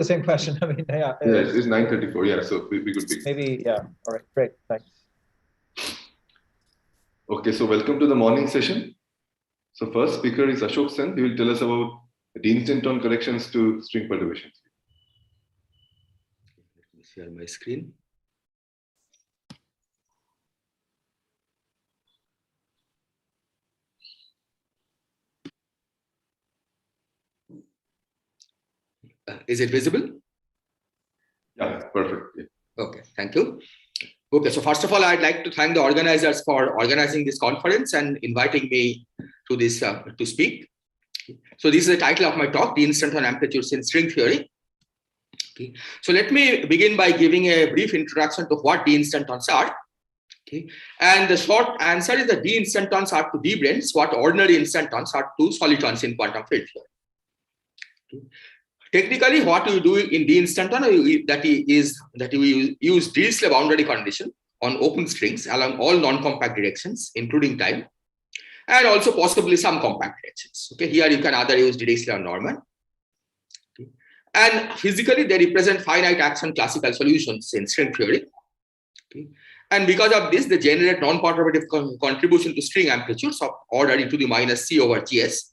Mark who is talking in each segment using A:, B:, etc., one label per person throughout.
A: the same question. I mean, yeah.
B: Yes, it's 9:34. Yeah, so we could begin.
A: Maybe, yeah. All right, great. Thanks.
B: Okay, so welcome to the morning session. So first speaker is Ashok Sen. He will tell us about the instanton corrections to string perturbations.
C: Let me share my screen. Is it visible?
B: Yeah, perfect. Yeah.
C: Okay, thank you. Okay, so first of all, I'd like to thank the organizers for organizing this conference and inviting me to this to speak. So this is the title of my talk, The Instanton Amplitudes in String Theory. Okay. So let me begin by giving a brief introduction to what d-instantons are. Okay. And the short answer is that d-instantons are to d-branes what ordinary instantons are to solitons in quantum field theory. Okay. Technically, what we do in d-instanton that we use Dirichlet boundary condition on open strings along all non-compact directions, including time, and also possibly some compact directions. Okay, here you can either use Dirichlet or Norman. Okay. And physically, they represent finite action classical solutions in string theory. Okay. And because of this, they generate non-perturbative contribution to string amplitudes of order e to the minus c over gs,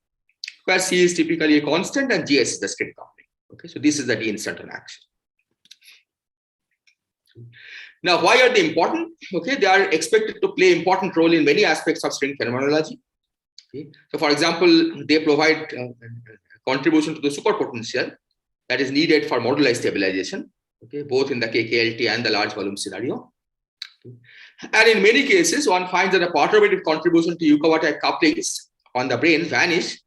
C: where c is typically a constant and gs is the string coupling. Okay, so this is the d-instanton action. Now, why are they important? Okay, they are expected to play important role in many aspects of string phenomenology. Okay. So, for example, they provide contribution to the superpotential that is needed for moduli stabilization, okay, both in the KKLT and the large volume scenario. Okay. And in many cases, one finds that a perturbative contribution to Yukawa-type couplings on the branes vanish,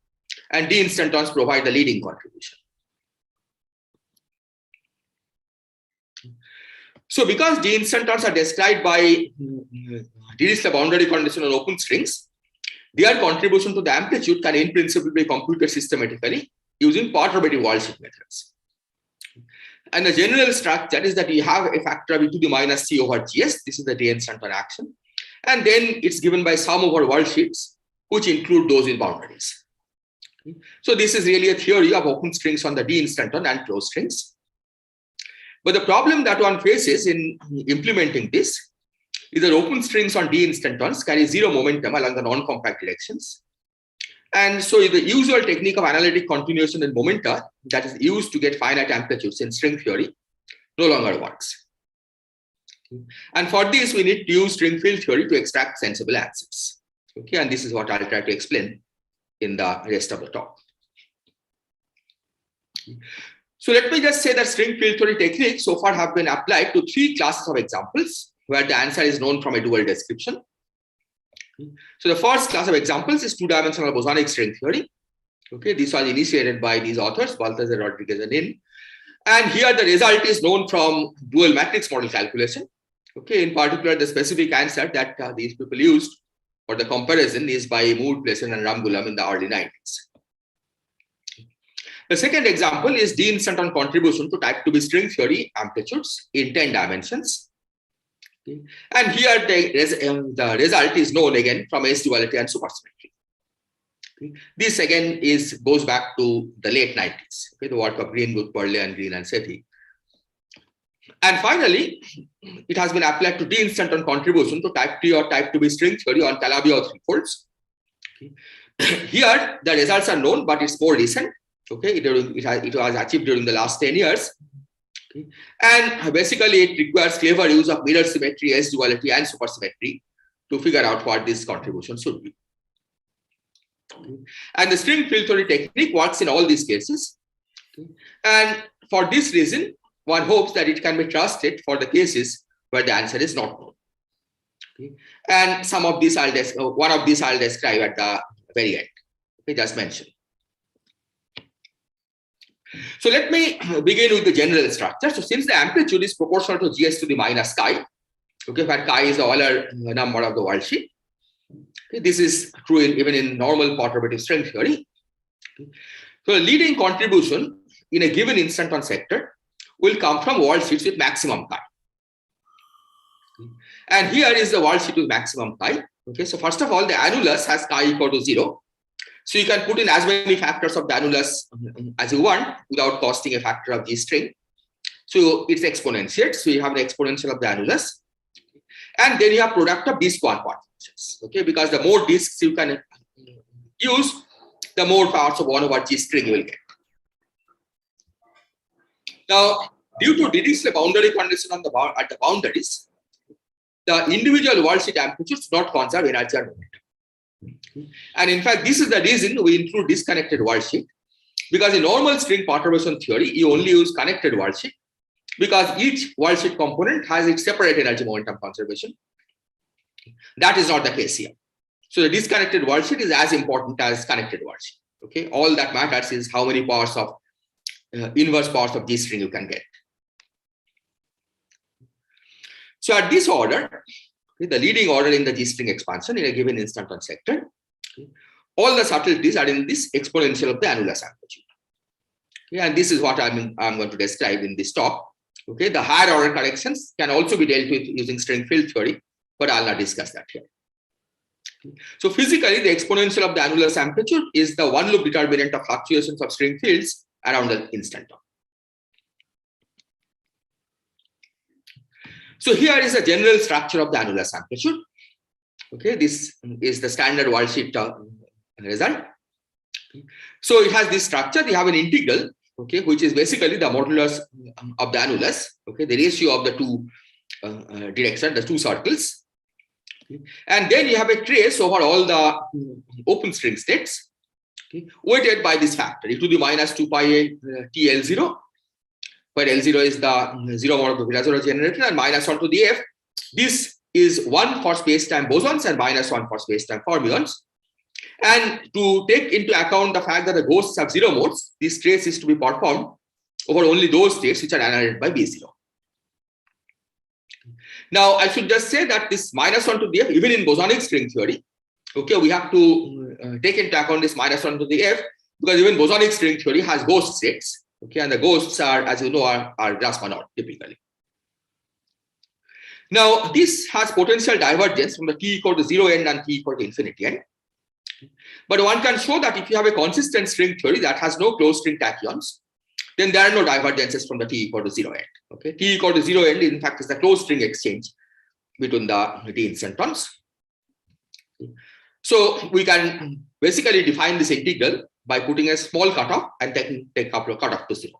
C: and d-instantons provide the leading contribution. So, because d-instantons are described by Dirichlet boundary condition on open strings, their contribution to the amplitude can in principle be computed systematically using perturbative worldsheet methods. And the general structure is that you have a factor of e to the minus c over gs. This is the d-instanton action. And then it's given by sum over worldsheets, which include those with boundaries. Okay. So this is really a theory of open strings on the d-instanton and closed strings. But the problem that one faces in implementing this is that open strings on d-instantons carry zero momentum along the non-compact directions. And so the usual technique of analytic continuation in momenta that is used to get finite amplitudes in string theory no longer works. And for this, we need to use string field theory to extract sensible answers. Okay, and this is what I'll try to explain in the rest of the talk. So let me just say that string field theory techniques so far have been applied to three classes of examples where the answer is known from a dual description. So the first class of examples is two-dimensional bosonic string theory. Okay, this was initiated by these authors, Balthazar, Rodriguez, and In. And here the result is known from dual matrix model calculation. Okay, in particular, the specific answer that these people used for the comparison is by Moore, Pleasant, and Ramgoolam in the early 90s. The second example is d-instanton contribution to type 2B string theory amplitudes in 10 dimensions. Okay. And here the result is known again from S duality and supersymmetry. Okay. This again goes back to the late 90s, okay, the work of Greenwood, Perley, and Green and Sethi. And finally, it has been applied to d-instanton contribution to type 3 or type 2B string theory on Calabi-Yau threefolds. Okay. Here the results are known, but it's more recent. Okay, it was achieved during the last 10 years. Okay. And basically, it requires clever use of mirror symmetry, S duality, and supersymmetry to figure out what this contribution should be. Okay. And the string field theory technique works in all these cases. Okay. And for this reason, one hopes that it can be trusted for the cases where the answer is not known. Okay. And some of these one of these I'll describe at the very end. Okay, just mentioned. So let me begin with the general structure. So since the amplitude is proportional to gs to the minus chi, okay, where chi is the Euler number of the worldsheet, okay, this is true even in normal perturbative string theory. Okay. So the leading contribution in a given instanton sector will come from worldsheets with maximum chi. Okay. And here is the worldsheet with maximum chi. Okay, so first of all, the annulus has chi equal to 0. So you can put in as many factors of the annulus as you want without costing a factor of G string. So it's exponentiate. So you have the exponential of the annulus. And then you have product of disk one part functions. Okay, because the more disks you can use, the more parts of 1 over G string you will get. Now, due to Dirichlet boundary condition on at the boundaries, the individual world sheet amplitudes do not conserve energy or momentum. And in fact, this is the reason we include disconnected world sheet, because in normal string perturbation theory, you only use connected world sheet because each world sheet component has its separate energy momentum conservation. That is not the case here. So the disconnected world sheet is as important as connected world sheet. Okay, all that matters is how many powers of inverse powers of G string you can get. So at this order, the leading order in the G string expansion in a given instanton sector, all the subtleties are in this exponential of the annulus amplitude. Okay, and this is what I'm going to describe in this talk. Okay, the higher order corrections can also be dealt with using string field theory, but I'll not discuss that here. So physically, the exponential of the annulus amplitude is the one loop determinant of fluctuations of string fields around the instanton. So here is a general structure of the annulus amplitude. Okay, this is the standard world sheet result. So it has this structure. We have an integral, okay, which is basically the modulus of the annulus. Okay, the ratio of the two directions, the two circles. Okay. And then you have a trace over all the open string states, okay, weighted by this factor e to the minus 2 pi t L0, where L0 is the zero mode of the Virasoro generator, and minus 1 to the F. This is 1 for space-time bosons and minus 1 for space-time fermions. And to take into account the fact that the ghosts have zero modes, this trace is to be performed over only those states which are annihilated by B0. Now, I should just say that this minus 1 to the F, even in bosonic string theory, okay, we have to take into account this minus 1 to the F, because even bosonic string theory has ghost states. Okay, and the ghosts are, as you know, are Grassmann typically. Now, this has potential divergence from the t equal to 0 end and t equal to infinity end. But one can show that if you have a consistent string theory that has no closed string tachyons, then there are no divergences from the t equal to 0 end. Okay, t equal to 0 end, in fact, is the closed string exchange between the d instantons. So we can basically define this integral by putting a small cutoff and take cutoff to 0.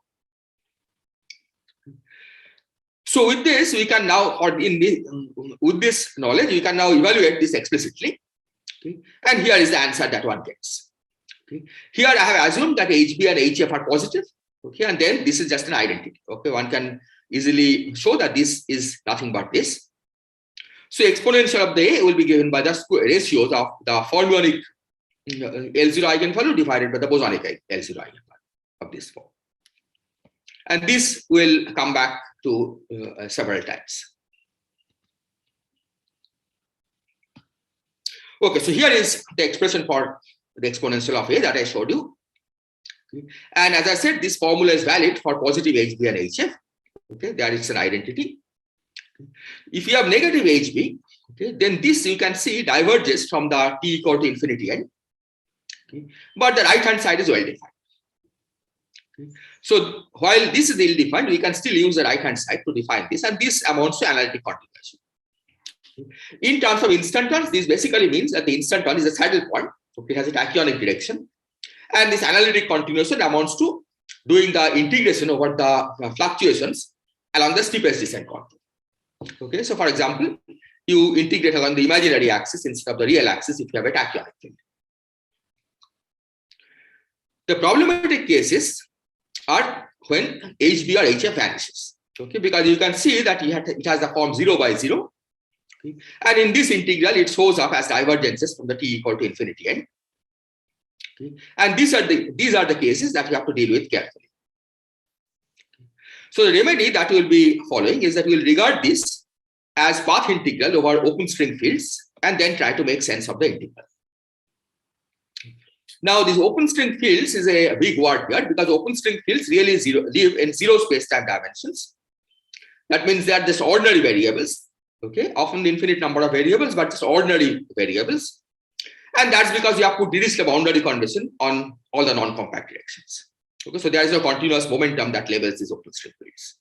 C: So with this, we can now, with this knowledge, we can now evaluate this explicitly. Okay. And here is the answer that one gets. Okay. Here I have assumed that HB and HF are positive. Okay, and then this is just an identity. Okay, one can easily show that this is nothing but this. So exponential of the A will be given by the ratios of the fermionic L0 eigenvalue divided by the bosonic L0 eigenvalue of this form. And this will come back to several times. Okay, so here is the expression for the exponential of A that I showed you. Okay. And as I said, this formula is valid for positive HB and HF. Okay, there is an identity. If you have negative HB, okay, then this you can see diverges from the t equal to infinity end. Okay. But the right hand side is well defined. Okay. So while this is ill defined, we can still use the right hand side to define this, and this amounts to analytic continuation. Okay. In terms of instantons, this basically means that the instanton is a saddle point. Okay, it has a tachyonic direction, and this analytic continuation amounts to doing the integration over the fluctuations along the steepest descent contour. Okay, so for example, you integrate along the imaginary axis instead of the real axis if you have a tachyonic field. The problematic cases are when HB or HF vanishes. Okay, because you can see that it has the form 0 by 0. Okay, and in this integral, it shows up as divergences from the t equal to infinity end. Okay, and these are the cases that you have to deal with carefully. So the remedy that we will be following is that we will regard this as path integral over open string fields and then try to make sense of the integral. Now, these open string fields is a big word here because open string fields really live in zero space-time dimensions. That means they are just ordinary variables. Okay, often the infinite number of variables, but just ordinary variables. And that's because you have put Dirichlet boundary condition on all the non-compact reactions. Okay, so there is a continuous momentum that labels these open string fields.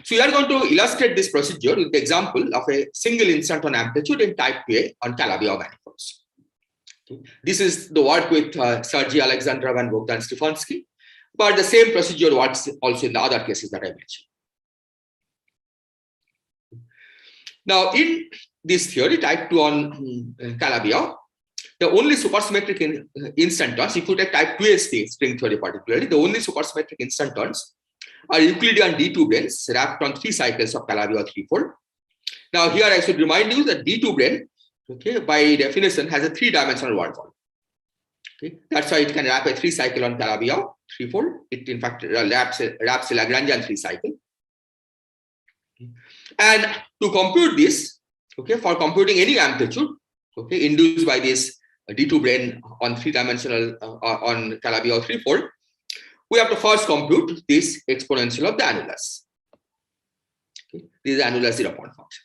C: So we are going to illustrate this procedure with the example of a single instant on amplitude in type 2A on Calabi-Yau manifolds. Okay. This is the work with Sergei Alexandrov and Bogdan Stefanski, but the same procedure works also in the other cases that I mentioned. Now, in this theory, type 2 on Calabi-Yau, the only supersymmetric instantons, if you take type 2A string theory particularly, the only supersymmetric instantons are Euclidean D2 branes wrapped on 3 cycles of Calabi-Yau threefold. Now, here I should remind you that D2 brane, okay, by definition has a 3-dimensional work volume. Okay, that's why it can wrap a 3-cycle on Calabi-Yau threefold. It in fact wraps a Lagrangian 3-cycle. Okay. And to compute this, okay, for computing any amplitude, okay, induced by this D2 brane on 3-dimensional on Calabi-Yau threefold, we have to first compute this exponential of the annulus. Okay. This is the annulus 0-point function.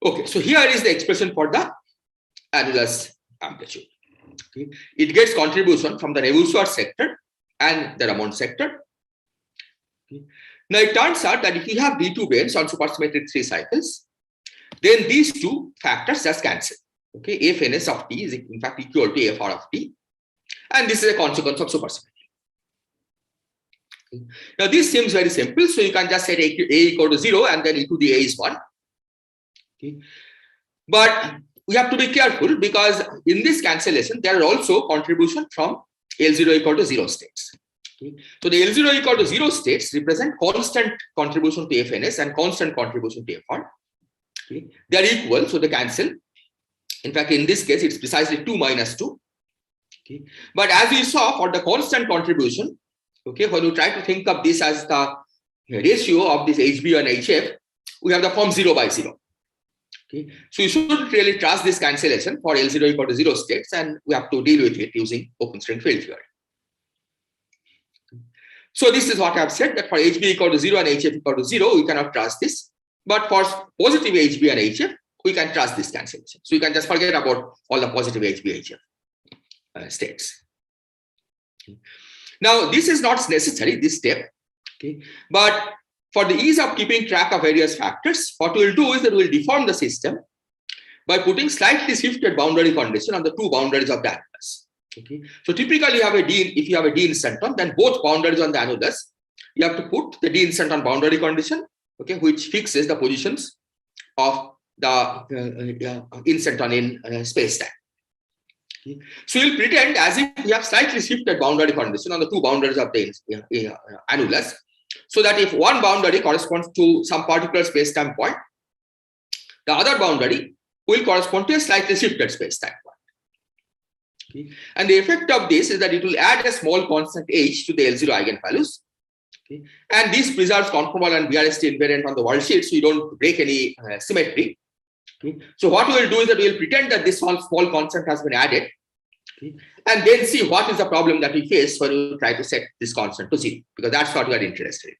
C: Okay, so here is the expression for the annulus amplitude. Okay. It gets contribution from the Nevu-Schwarz sector and the Ramond sector. Okay. Now it turns out that if you have D2 branes on supersymmetric 3 cycles, then these two factors just cancel. Okay, Fns of t is in fact equal to Fr of t, and this is a consequence of supersymmetry. Okay. Now this seems very simple, so you can just set a equal to 0 and then e to the a is 1. Okay. But we have to be careful because in this cancellation there are also contribution from L0 equal to 0 states. Okay. So the L0 equal to 0 states represent constant contribution to Fns and constant contribution to Fr. Okay. They are equal, so they cancel. In fact, in this case, it's precisely 2 minus 2. Okay. But as we saw for the constant contribution, okay, when you try to think of this as the ratio of this HB and HF, we have the form 0 by 0. Okay. So you shouldn't really trust this cancellation for L0 equal to 0 states, and we have to deal with it using open string field theory. So this is what I have said, that for HB equal to 0 and HF equal to 0, we cannot trust this. But for positive HB and HF, we can trust this cancellation. So you can just forget about all the positive HB, HF states. Okay. Now, this is not necessary, this step. Okay. But for the ease of keeping track of various factors, what we'll do is that we'll deform the system by putting slightly shifted boundary condition on the 2 boundaries of the annulus. Okay. So typically you have a D, if you have a D instanton, then both boundaries on the annulus, you have to put the D instanton boundary condition, okay, which fixes the positions of the instanton in space-time. Okay. So we'll pretend as if we have slightly shifted boundary condition on the 2 boundaries of the annulus, so that if one boundary corresponds to some particular space-time point, the other boundary will correspond to a slightly shifted space-time point. Okay. And the effect of this is that it will add a small constant h to the L0 eigenvalues. Okay. And this preserves conformal and BRST invariant on the worldsheet, so you don't break any symmetry. Okay. So what we will do is that we will pretend that this small constant has been added, okay, and then see what is the problem that we face when we try to set this constant to 0, because that's what we are interested in.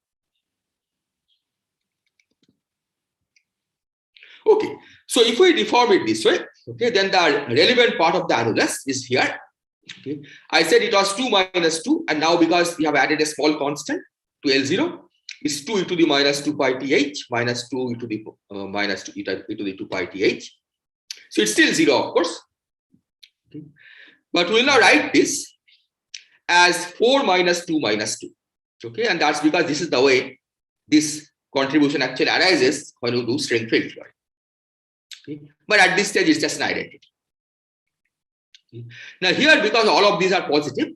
C: Okay, so if we deform it this way, okay, then the relevant part of the annulus is here. Okay. I said it was 2 minus 2, and now because we have added a small constant to L0, it's 2 e to the minus 2 pi th minus 2 e to the minus 2 e to the 2 pi th. So it's still 0, of course. Okay. But we'll now write this as 4 minus 2 minus 2. Okay, and that's because this is the way this contribution actually arises when you do string field theory. Okay. But at this stage, it's just an identity. Okay. Now here, because all of these are positive,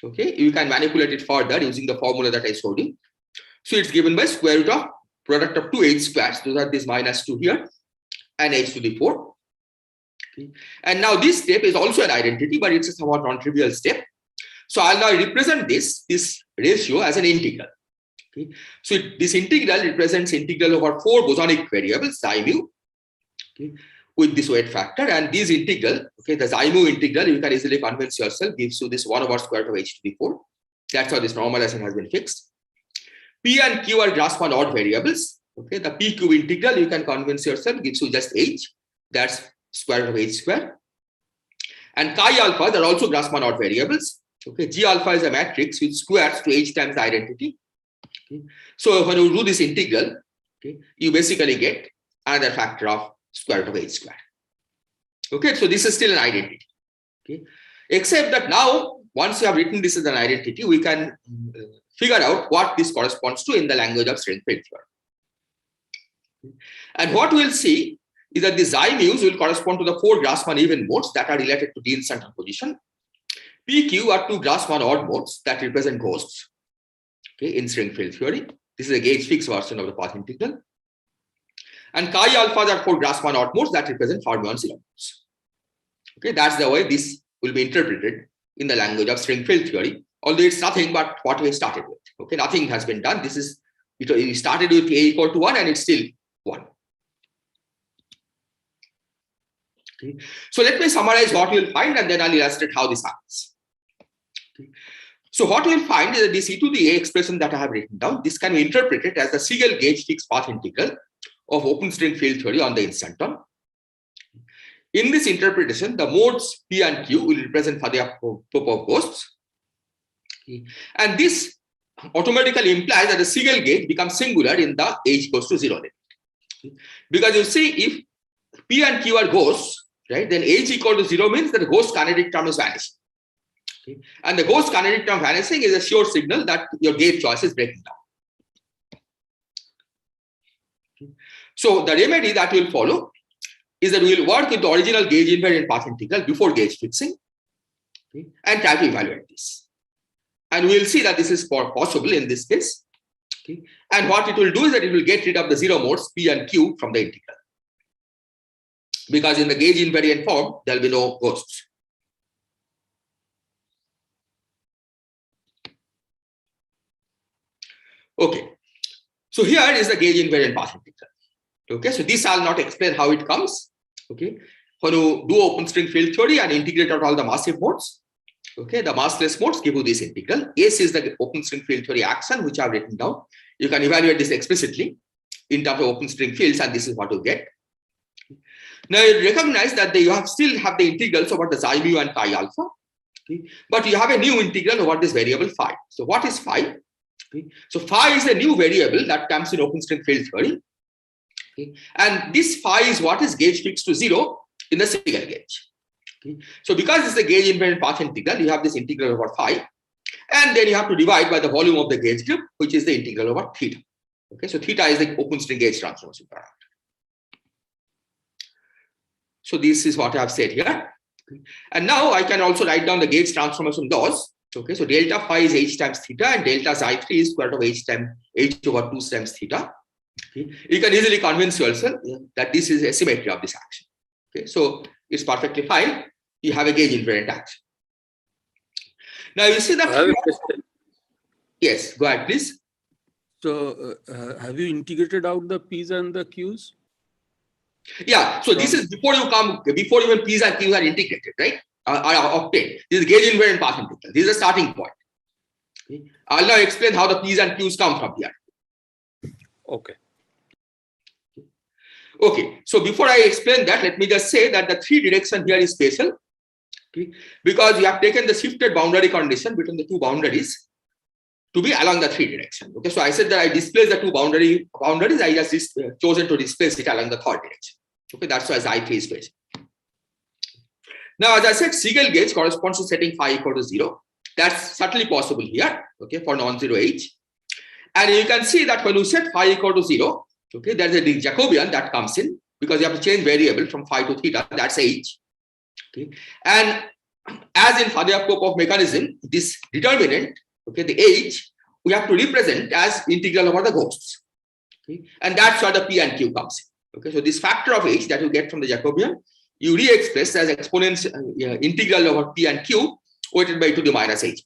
C: okay, you can manipulate it further using the formula that I showed you. So it's given by square root of product of 2 h squares, so that this minus 2 here and h to the 4. Okay. And now this step is also an identity, but it's a somewhat non-trivial step. So I'll now represent this ratio as an integral. Okay. So this integral represents integral over 4 bosonic variables, xi mu, okay, with this weight factor. And this integral, okay, the xi mu integral, you can easily convince yourself, gives you this 1 over square root of h to the 4. That's how this normalization has been fixed. P and Q are Grassmann odd variables. Okay, the PQ integral, you can convince yourself, gives you just h. That's square root of h square. And chi alpha, they're also Grassmann odd variables. Okay, G alpha is a matrix which squares to h times the identity. Okay. So when you do this integral, okay, you basically get another factor of square root of h square. Okay, so this is still an identity. Okay, except that now, once you have written this as an identity, we can figure out what this corresponds to in the language of string field theory. And what we'll see is that the xi mu's will correspond to the 4 Grassmann even modes that are related to Dean center position. PQ are 2 Grassmann odd modes that represent ghosts, okay, in string field theory. This is a gauge fixed version of the path integral. And chi alphas are 4 Grassmann odd modes that represent fermion zero modes. Okay, that's the way this will be interpreted in the language of string field theory, although it's nothing but what we started with. Okay, nothing has been done. This is, we started with a equal to 1 and it's still 1. Okay. So let me summarize what you'll find and then I'll illustrate how this happens. Okay. So what we'll find is that this e to the a expression that I have written down, this can be interpreted as the Siegel gauge fixed path integral of open string field theory on the instanton. In this interpretation, the modes P and Q will represent Faddeev-Popov ghosts. Okay. And this automatically implies that the Siegel gauge becomes singular in the h goes to 0 limit. Okay. Because you see, if P and Q are ghosts, right, then h equal to 0 means that the ghost kinetic term is vanishing. Okay. And the ghost kinetic term vanishing is a sure signal that your gauge choice is breaking down. Okay. So the remedy that will follow is that we will work with the original gauge invariant path integral before gauge fixing, okay, and try to evaluate this. And we will see that this is possible in this case. Okay. And what it will do is that it will get rid of the 0 modes P and Q from the integral. Because in the gauge invariant form, there will be no ghosts. Okay, so here is the gauge invariant path integral. Okay, so this I'll not explain how it comes. Okay, when you do open string field theory and integrate out all the massive modes, okay, the massless modes give you this integral. S is the open string field theory action, which I've written down. You can evaluate this explicitly in terms of open string fields, and this is what you get. Now you recognize that you still have the integrals over the xi mu and chi alpha, okay, but you have a new integral over this variable phi. So what is phi? Okay. So phi is a new variable that comes in open string field theory. Okay. And this phi is what is gauge fixed to 0 in the Siegel gauge. Okay. So because it's the gauge invariant path integral, you have this integral over phi, and then you have to divide by the volume of the gauge group, which is the integral over theta. Okay, so theta is the open string gauge transformation parameter. So this is what I have said here. Okay. And now I can also write down the gauge transformation laws. Okay, so delta phi is h times theta and delta xi3 is square root of h over 2 times theta. Okay. You can easily convince yourself that this is a symmetry of this action. Okay, so it's perfectly fine. You have a gauge invariant action. Now you see that.
D: I have a question.
C: Yes, go ahead, please.
D: So have you integrated out the P's and the Q's?
C: Yeah, so this is before even P's and Q's are integrated, right? Are obtained. This is gauge invariant path integral. This is the starting point. Okay. I'll now explain how the P's and Q's come from here.
D: Okay.
C: Okay, so before I explain that, let me just say that the 3 direction here is special. Okay, because we have taken the shifted boundary condition between the 2 boundaries to be along the 3 direction. Okay, so I said that I displace the 2 boundaries. I just chosen to displace it along the 3rd direction. Okay, that's why xi3 is special. Now, as I said, Siegel gauge corresponds to setting phi equal to 0. That's certainly possible here, okay, for non-zero h. And you can see that when you set phi equal to 0, okay, there's a Jacobian that comes in because you have to change variable from phi to theta, that's h. Okay, and as in Faddeev-Popov mechanism, this determinant, okay, the h, we have to represent as integral over the ghosts. Okay, and that's where the P and Q comes in. Okay, so this factor of h that you get from the Jacobian, you re-express as exponents integral over P and Q weighted by 2 to the minus h.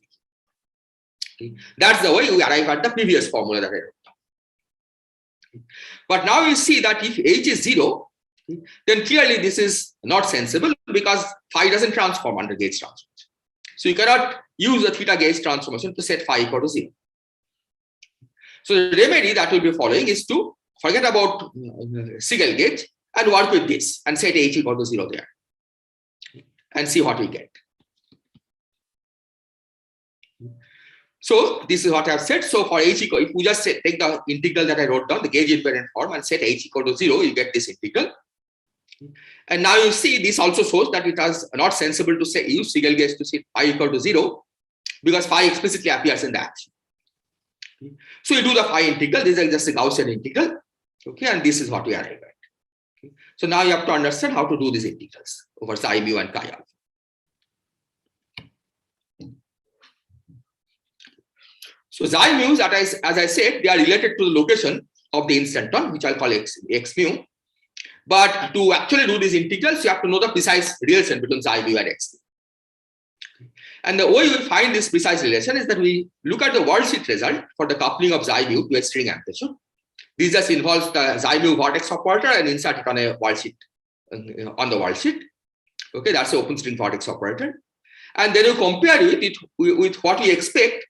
C: Okay. That's the way we arrive at the previous formula that I wrote down. Okay. But now you see that if h is 0, okay, then clearly this is not sensible because phi doesn't transform under gauge transformation. So you cannot use the theta gauge transformation to set phi equal to 0. So the remedy that we'll be following is to forget about Siegel gauge and work with this and set H equal to 0 there and see what we get. So this is what I have said. So for H equal, if we just take the integral that I wrote down, the gauge invariant form, and set H equal to 0, you get this integral. And now you see this also shows that it is not sensible to say use Siegel gauge to set phi equal to 0 because phi explicitly appears in the action. So you do the phi integral. This is just a Gaussian integral. Okay, and this is what we arrive at. Okay. So now you have to understand how to do these integrals over psi mu and chi alpha. So psi mu's, as I said, they are related to the location of the instanton, which I'll call x mu. But to actually do these integrals, you have to know the precise relation between psi mu and x mu. And the way we find this precise relation is that we look at the worldsheet result for the coupling of psi mu to a string amplitude. This just involves the psi mu vortex operator and insert it on a worldsheet, on the worldsheet. Okay, that's the open string vortex operator. And then you compare it with what we expect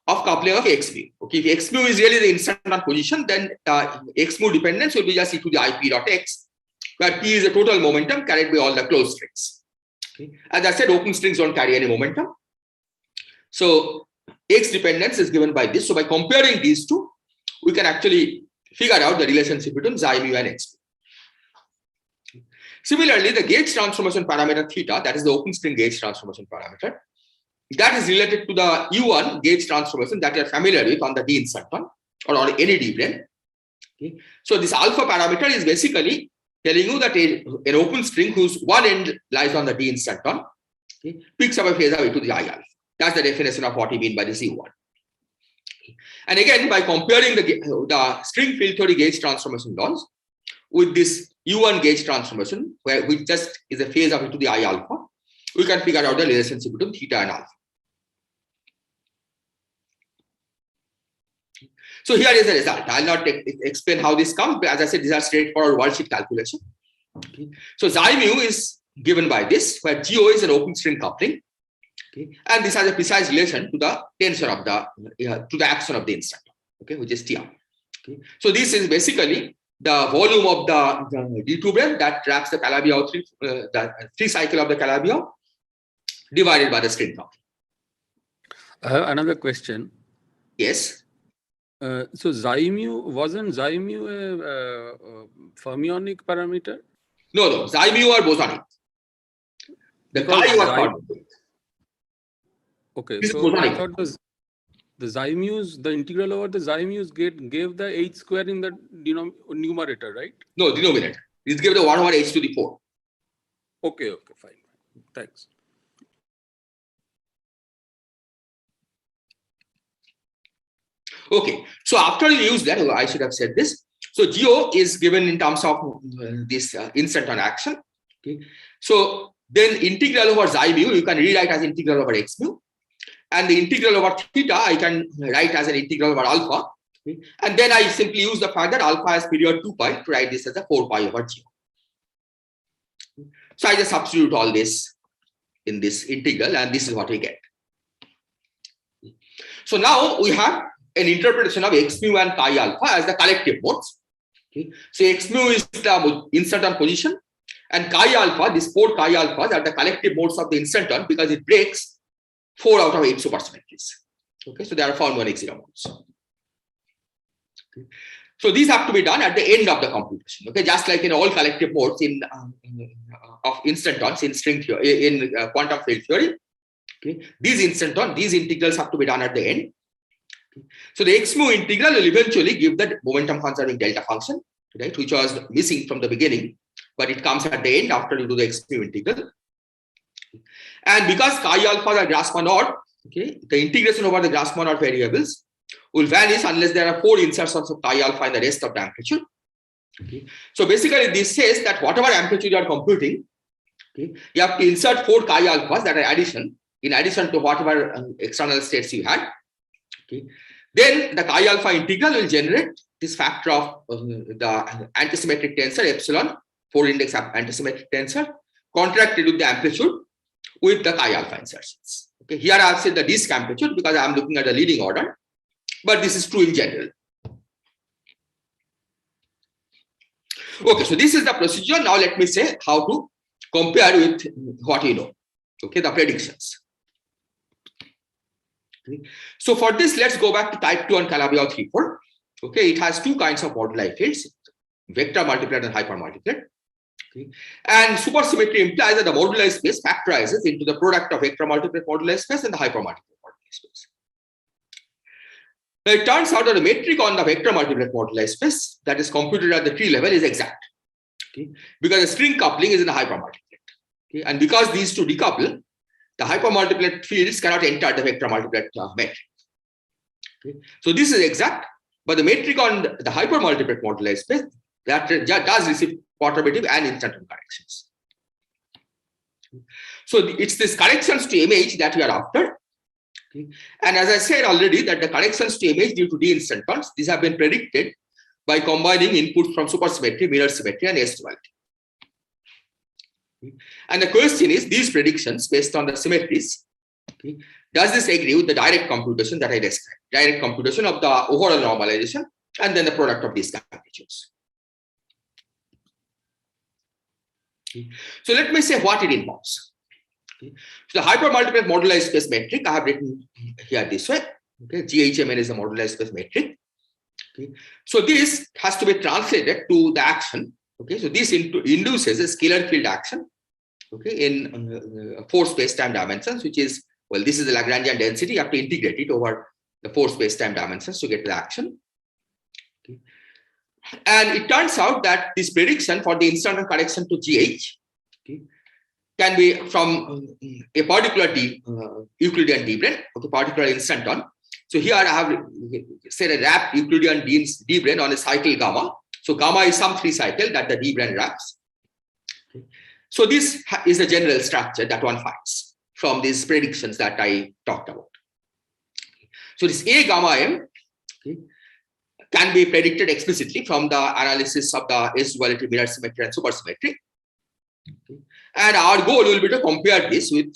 C: of coupling of x mu. Okay, if x mu is really the instanton position, then x mu dependence will be just e to the ip dot x, where p is the total momentum carried by all the closed strings. Okay. As I said, open strings don't carry any momentum. So x dependence is given by this. So by comparing these two, we can actually figure out the relationship between psi mu and x mu. Similarly, the gauge transformation parameter theta, that is the open string gauge transformation parameter, that is related to the U1 gauge transformation that you are familiar with on the D instanton or on any D plane. Okay. So this alpha parameter is basically telling you that an open string whose one end lies on the D instanton, okay, picks up a phasor way to the I alpha. That's the definition of what we mean by this U1. Okay. And again, by comparing the string field theory gauge transformation laws with this U1 gauge transformation, which just is a phase of to the I alpha, we can figure out the relationship between theta and alpha. So here is the result. I'll not explain how this comes, but as I said, these are straightforward worldsheet calculation. Okay. So psi mu is given by this, where GO is an open string coupling. Okay. And this has a precise relation to the tensor of the action of the instanton, okay, which is T. Okay. So this is basically the volume of the D2 brane that wraps the Calabi-Yau the 3 cycle of the Calabi-Yau divided by the string coupling.
D: I have another question.
C: Yes.
D: So wasn't psi mu a fermionic parameter?
C: No, psi mu are bosonic. The chi was not.
D: Okay, so I thought the psi mu's, the integral over the psi mu's gave the h square in the numerator, right?
C: No, denominator. It gave the 1 over h to the 4.
D: Okay, fine. Thanks.
C: Okay, so after you use that, I should have said this. So GO is given in terms of this instanton action. Okay, so then integral over psi mu you can rewrite as integral over x mu, and the integral over theta I can write as an integral over alpha. Okay, and then I simply use the fact that alpha has period 2 pi to write this as a 4 pi over GO. So I just substitute all this in this integral, and this is what we get. So now we have an interpretation of x mu and chi alpha as the collective modes. Okay. So x mu is the instanton position, and chi alpha, these 4 chi alphas are the collective modes of the instanton because it breaks 4 out of 8 supersymmetries. Okay, so they are fermionic zero modes. Okay. So these have to be done at the end of the computation. Okay, just like in all collective modes of instantons in string theory, in quantum field theory. Okay, these integrals have to be done at the end. So the x mu integral will eventually give the momentum conserving delta function, right, which was missing from the beginning, but it comes at the end after you do the x mu integral. And because chi alphas are Grassmann odd, okay, the integration over the Grassmann odd variables will vanish unless there are 4 insertions of chi alpha in the rest of the amplitude. Okay. So basically this says that whatever amplitude you are computing, okay, you have to insert 4 chi alphas that are in addition to whatever external states you had. Okay. Then the chi alpha integral will generate this factor of the antisymmetric tensor epsilon, 4 index antisymmetric tensor, contracted with the amplitude with the chi alpha insertions. Okay. Here I have said the disk amplitude because I am looking at the leading order. but this is true in general. Okay, so this is the procedure. Now let me say how to compare with what you know. Okay, the predictions. Okay. So for this, let's go back to type 2 and Calabi-Yau 3-fold. Okay, it has two kinds of moduli fields, vector multiplier and hypermultiplier. Okay. And supersymmetry implies that the moduli space factorizes into the product of vector multiplier moduli space and the hypermultiplier moduli space. Now it turns out that the metric on the vector multiplier moduli space that is computed at the tree level is exact. Okay, because the string coupling is in the hypermultiplier. Okay, and because these two decouple, the hypermultiplier fields cannot enter the vector multiplier metric. Okay, so this is exact, but the metric on the hypermultiplier moduli space that does receive perturbative and instanton corrections. So it's this corrections to image that we are after. Okay. And as I said already, that the corrections to image due to d-instantons, these have been predicted by combining inputs from supersymmetry, mirror symmetry, and S-duality. Okay. And the question is, these predictions based on the symmetries, okay, does this agree with the direct computation that I described? Direct computation of the overall normalization and then the product of these amplitudes. Okay. So let me say what it involves. Okay. So the hypermultiplier moduli space metric I have written here this way. Okay, GHMN is the moduli space metric. Okay. So this has to be translated to the action. Okay, so this induces a scalar field action. Okay, in 4 space-time dimensions, which is, well, this is the Lagrangian density. You have to integrate it over the 4 space-time dimensions to get the action. Okay. And it turns out that this prediction for the instanton correction to GH, okay, can be from a particular Euclidean d-brane, okay, particular instanton. So here I have said a wrapped Euclidean d-brane on a cycle gamma. So gamma is some 3 cycle that the d-brane wraps. Okay. So this is the general structure that one finds from these predictions that I talked about. So this A gamma M, okay, can be predicted explicitly from the analysis of the S-duality, mirror symmetry, and supersymmetry. Okay. And our goal will be to compare this with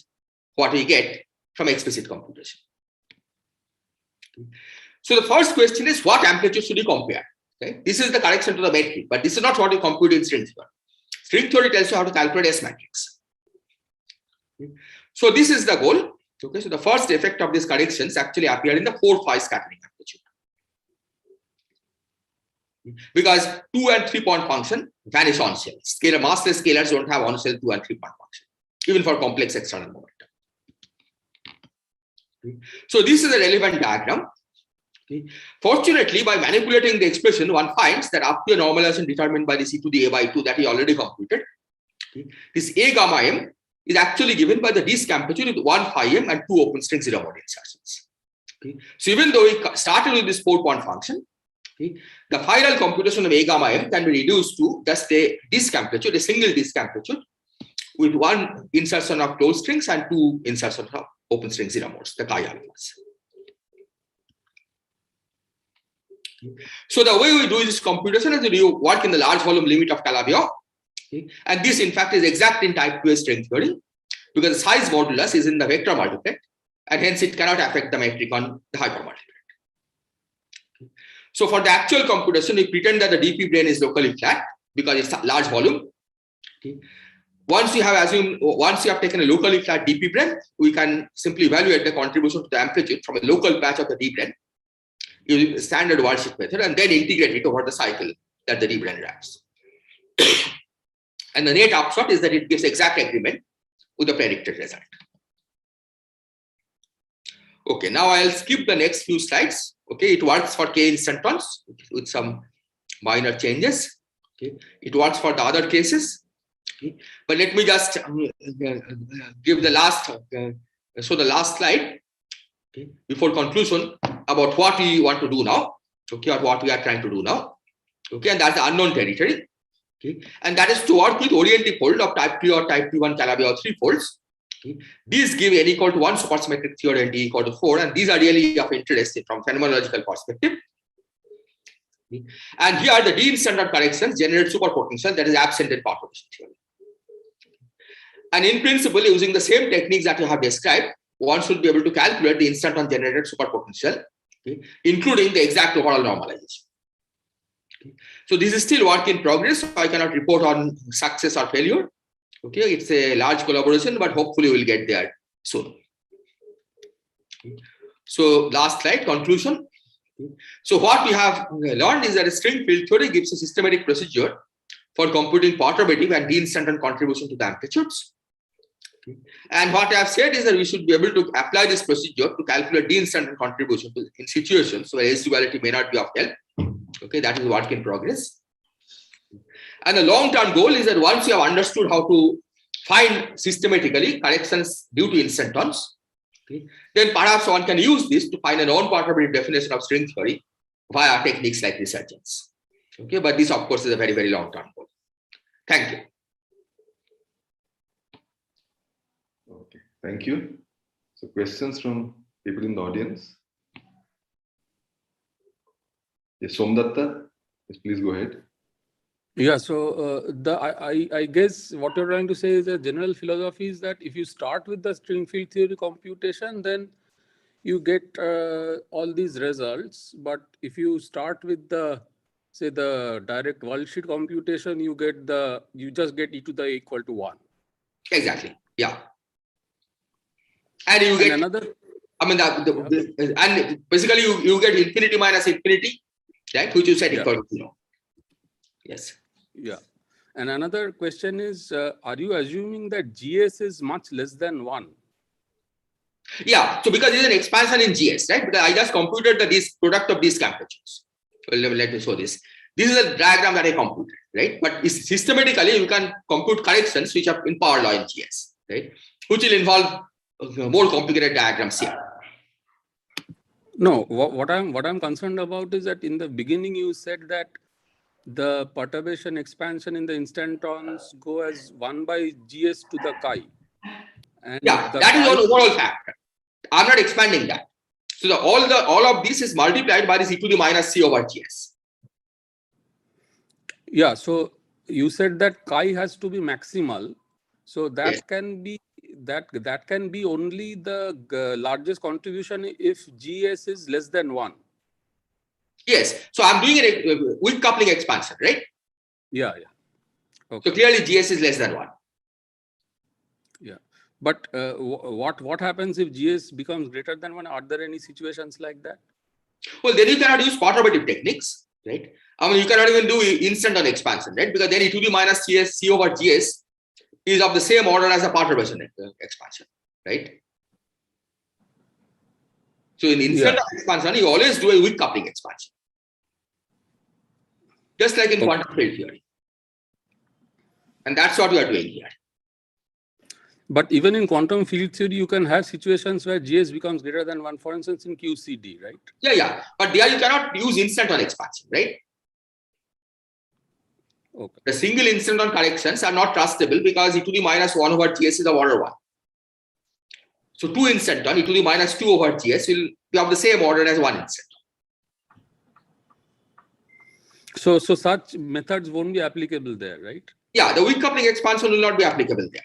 C: what we get from explicit computation. Okay. So the first question is, what amplitude should we compare? Okay. This is the correction to the metric, but this is not what we compute in string theory. String theory tells you how to calculate S matrix. Okay. So this is the goal. Okay. So the first effect of these corrections actually appear in the 4-5 scattering amplitude. Because 2 and 3 point function vanish on shell. Scalar massless scalars don't have on shell 2 and 3 point function, even for complex external momentum. Okay. So this is a relevant diagram. Okay. Fortunately, by manipulating the expression, one finds that up to a normalization determined by this e to the a by 2 that he already computed, okay, this A gamma M is actually given by the disk amplitude with 1 phi m and 2 open string 0 mode insertions. Okay. So even though we started with this 4 point function, okay, the final computation of A gamma M can be reduced to just a disk amplitude, a single disk amplitude, with 1 insertion of closed strings and 2 insertions of open string 0 modes, the chi alphas. So the way we do this computation is we work in the large volume limit of Calabi-Yau. Okay. And this, in fact, is exact in type 2 string theory, because the size modulus is in the vector multiplet, and hence it cannot affect the metric on the hypermultiplet. Okay. So for the actual computation, we pretend that the DP brane is locally flat because it's a large volume. Okay. Once you have taken a locally flat DP brane, we can simply evaluate the contribution to the amplitude from a local patch of the D brane using the standard Wahlschick method, and then integrate it over the cycle that the D brane wraps. And the net upshot is that it gives exact agreement with the predicted result. Okay, now I'll skip the next few slides. Okay, it works for k instantons with some minor changes. Okay, it works for the other cases. Okay, but let me just give the last, so the last slide, okay, before conclusion about what we want to do now, okay, or what we are trying to do now. Okay, and that's the unknown territory. Okay, and that is to work with orientifold of type 3 or type 1 Calabi-Yau 3 folds. Okay. These give n equal to 1 supersymmetric theory and d equal to 4, and these are really of interest from phenomenological perspective. Okay. And here the d-instantton corrections generate superpotential that is absent in perturbation theory. And in principle, using the same techniques that you have described, one should be able to calculate the instanton generated superpotential, okay, including the exact overall normalization. Okay. So this is still work in progress, so I cannot report on success or failure. Okay, it's a large collaboration, but hopefully we'll get there soon. Okay. So last slide, conclusion. Okay. So what we have learned is that a string field theory gives a systematic procedure for computing perturbative and de-instanton contribution to the amplitudes. Okay. And what I have said is that we should be able to apply this procedure to calculate de-instanton contribution in situations where S duality may not be of help. Okay, that is work in progress. And the long-term goal is that once you have understood how to find systematically corrections due to instantons, okay, then perhaps one can use this to find a non-perturbative definition of string theory via techniques like resurgence. Okay, but this, of course, is a very, very long-term goal. Thank you.
B: Okay, thank you. So questions from people in the audience? Yes, Somdatta, yes, please go ahead.
D: Yeah, so I guess what you're trying to say is a general philosophy is that if you start with the string field theory computation, then you get all these results. But if you start with the, say, the direct worldsheet computation, you just get e to the equal to 1.
C: Exactly. Yeah. And you get
D: another.
C: I mean, and basically you get infinity minus infinity, right? Which you set equal to 0. Yes.
D: Yeah. And another question is, are you assuming that GS is much less than 1?
C: Yeah. So because it's an expansion in GS, right? Because I just computed the product of these amplitudes. Well, let me show this. This is a diagram that I computed, right? But systematically, you can compute corrections which are in power law in GS, right? Which will involve more complicated diagrams here.
D: No, what I'm concerned about is that in the beginning you said that the perturbation expansion in the instantons go as 1 by GS to the chi. And
C: yeah, that is an overall factor. I'm not expanding that. So all of this is multiplied by this e to the minus c over GS.
D: Yeah, so you said that chi has to be maximal. So that
C: Yes.
D: can be that can be only the largest contribution if GS is less than 1.
C: Yes. So I'm doing a weak coupling expansion, right?
D: Yeah. Okay.
C: So clearly GS is less than 1.
D: Yeah. But what happens if GS becomes greater than 1? Are there any situations like that?
C: Well, then you cannot use perturbative techniques, right? I mean, you cannot even do instanton expansion, right? Because then e to the minus c over GS is of the same order as the perturbation expansion, right? So in instanton expansion, you always do a weak coupling expansion. Just like in quantum field theory. And that's what we are doing here.
D: But even in quantum field theory, you can have situations where GS becomes greater than 1, for instance, in QCD, right?
C: Yeah. But there you cannot use instanton expansion, right?
D: Okay.
C: The single instanton corrections are not trustable because e to the minus 1 over GS is of order 1. So 2 instanton, e to the minus 2 over GS will be of the same order as 1 instanton.
D: So such methods won't be applicable there, right?
C: Yeah, the weak coupling expansion will not be applicable there.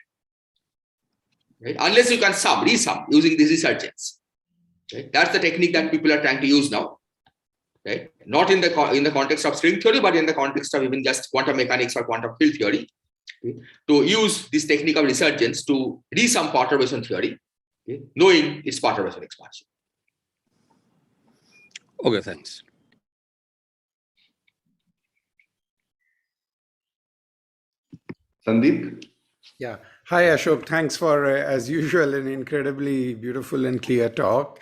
C: Right? Unless you can resum using this resurgence. Right? That's the technique that people are trying to use now. Right? Not in the context of string theory, but in the context of even just quantum mechanics or quantum field theory. Okay? To use this technique of resurgence to resum perturbation theory, okay? Knowing its perturbation expansion.
D: Okay, thanks.
B: Sandeep?
E: Yeah. Hi, Ashok. Thanks for, as usual, an incredibly beautiful and clear talk.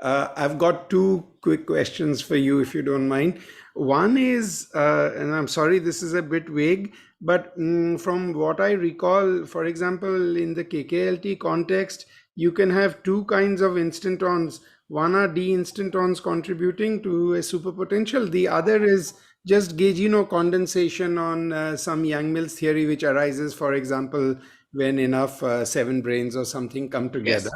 E: I've got 2 quick questions for you, if you don't mind. One is, and I'm sorry, this is a bit vague, but from what I recall, for example, in the KKLT context, you can have 2 kinds of instantons. One are d-instantons contributing to a superpotential. The other is just gaugino condensation on some Yang-Mills theory, which arises, for example, when enough 7 branes or something come together.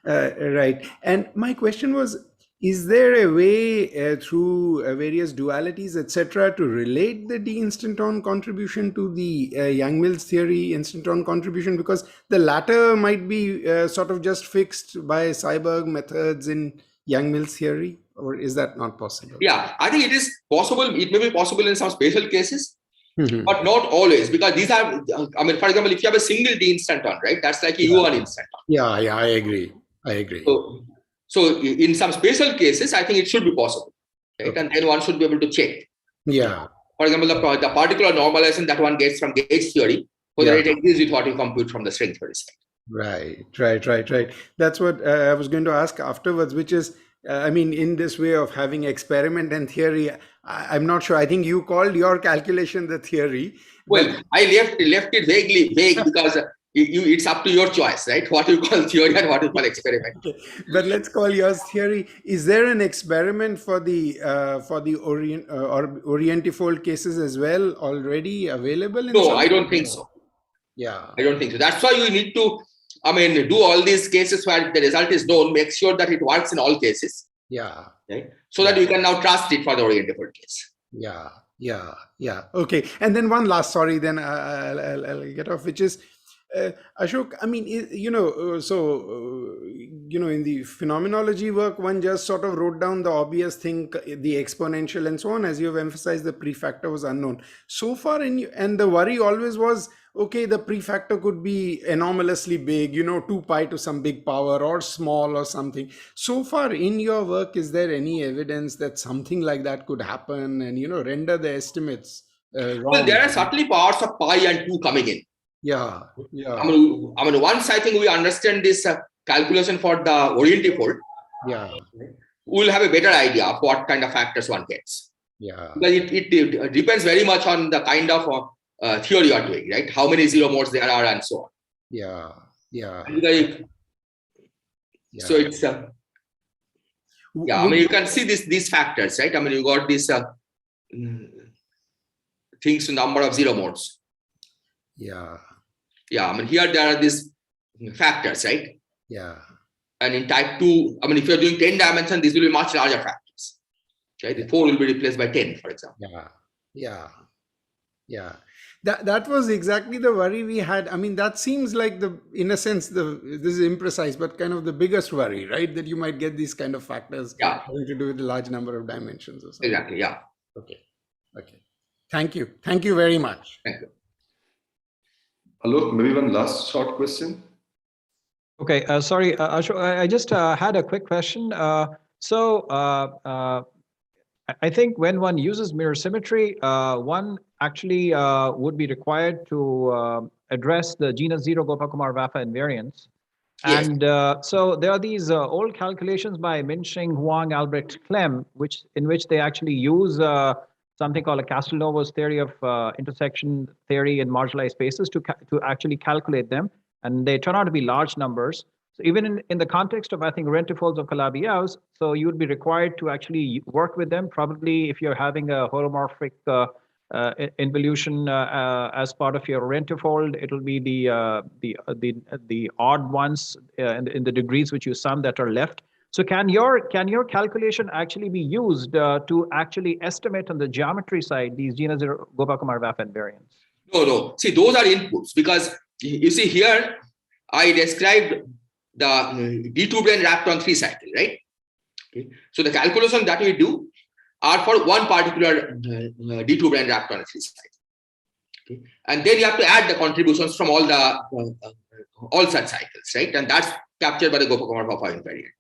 E: Yes. Right. And my question was, is there a way through various dualities, etc., to relate the d-instanton contribution to the Yang-Mills theory instanton contribution? Because the latter might be sort of just fixed by Seiberg methods in Yang-Mills theory, or is that not possible?
C: Yeah, I think it is possible. It may be possible in some special cases,
E: Mhm.
C: but not always, because these are, I mean, for example, if you have a single D instanton, right, that's like a U1 instanton.
E: Yeah, I agree.
C: So in some special cases, I think it should be possible, right?
E: Okay.
C: And then one should be able to check.
E: Yeah.
C: For example, the particular normalization that one gets from gauge theory, whether
E: Yeah.
C: it agrees with what you compute from the string theory side.
E: Right. That's what I was going to ask afterwards, which is, I mean, in this way of having experiment and theory, I'm not sure. I think you called your calculation the theory.
C: Well, I left it vague because it's up to your choice, right? What you call theory and what you call experiment.
E: But let's call yours theory. Is there an experiment for the orientifold cases as well already available?
C: No, I don't think so.
E: Yeah.
C: I don't think so. That's why you need to, I mean, do all these cases where the result is known, make sure that it works in all cases.
E: Yeah.
C: Right? So that you can now trust it for the orientifold case.
E: Yeah. Okay. And then one last, sorry, then I'll get off, which is, Ashok, I mean, in the phenomenology work, one just sort of wrote down the obvious thing, the exponential and so on, as you have emphasized, the prefactor was unknown. So far, and the worry always was, okay, the prefactor could be anomalously big, 2 pi to some big power, or small or something. So far in your work, is there any evidence that something like that could happen and, render the estimates wrong?
C: Well, there are certainly parts of pi and 2 coming in.
E: Yeah.
C: I mean, once I think we understand this calculation for the orientifold, we'll have a better idea of what kind of factors one gets.
E: Yeah.
C: Because it depends very much on the kind of theory you are doing, right? How many zero modes there are and so on.
E: Yeah.
C: So it's I mean, you can see these factors, right? I mean, you got these things, number of zero modes.
E: Yeah.
C: I mean, here there are these factors, right?
E: Yeah.
C: And in type 2, I mean, if you're doing 10 dimension, these will be much larger factors, right? The 4 will be replaced by 10, for example.
E: Yeah. That was exactly the worry we had. I mean, that seems like in a sense, this is imprecise, but kind of the biggest worry, right? That you might get these kind of factors having to do with a large number of dimensions or something.
C: Exactly, yeah.
E: Okay. Thank you very much.
C: Thank you.
B: Alok, maybe one last short question.
A: Okay, sorry, Ashok, I just had a quick question. I think when one uses mirror symmetry, one actually would be required to address the genus 0 Gopakumar-Vafa invariants.
C: Yes.
A: And so there are these old calculations by Minsheng, Huang, Albrecht, Clem, in which they actually use something called a Castelnuovo's theory of intersection theory in marginalized spaces to actually calculate them. And they turn out to be large numbers. So even in the context of, I think, orientifolds of Calabi-Yau's, so you would be required to actually work with them. Probably if you're having a holomorphic involution as part of your orientifold, it'll be the odd ones in the degrees which you sum that are left. So can your calculation actually be used to actually estimate on the geometry side these genus 0 Gopakumar-Vafa invariants?
C: No. See, those are inputs, because you see here, I described the D2 brane wrapped on 3 cycle, right? Okay. So the calculation that we do are for one particular D2 brane wrapped on a 3 cycle. Okay. And then you have to add the contributions from all such cycles, right? And that's captured by the Gopakumar-Vafa invariant.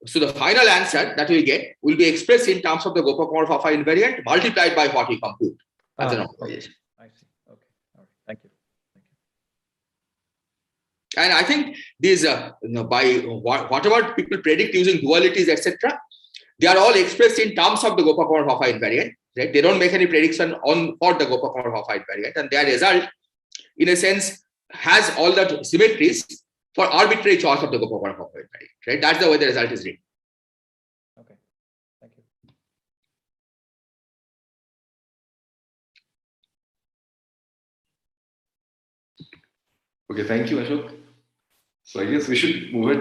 C: So the final answer that we get will be expressed in terms of the Gopakumar-Vafa invariant multiplied by what we compute as a normalization.
A: I see. Okay. All right. Thank you.
C: And I think these, by whatever people predict using dualities, etc., they are all expressed in terms of the Gopakumar-Vafa invariant, right? They don't make any prediction for the Gopakumar-Vafa invariant, and their result, in a sense, has all the symmetries for arbitrary choice of the Gopakumar-Vafa invariant, right? That's the way the result is written.
A: Okay. Thank you.
B: Okay, thank you, Ashok. So I guess we should move it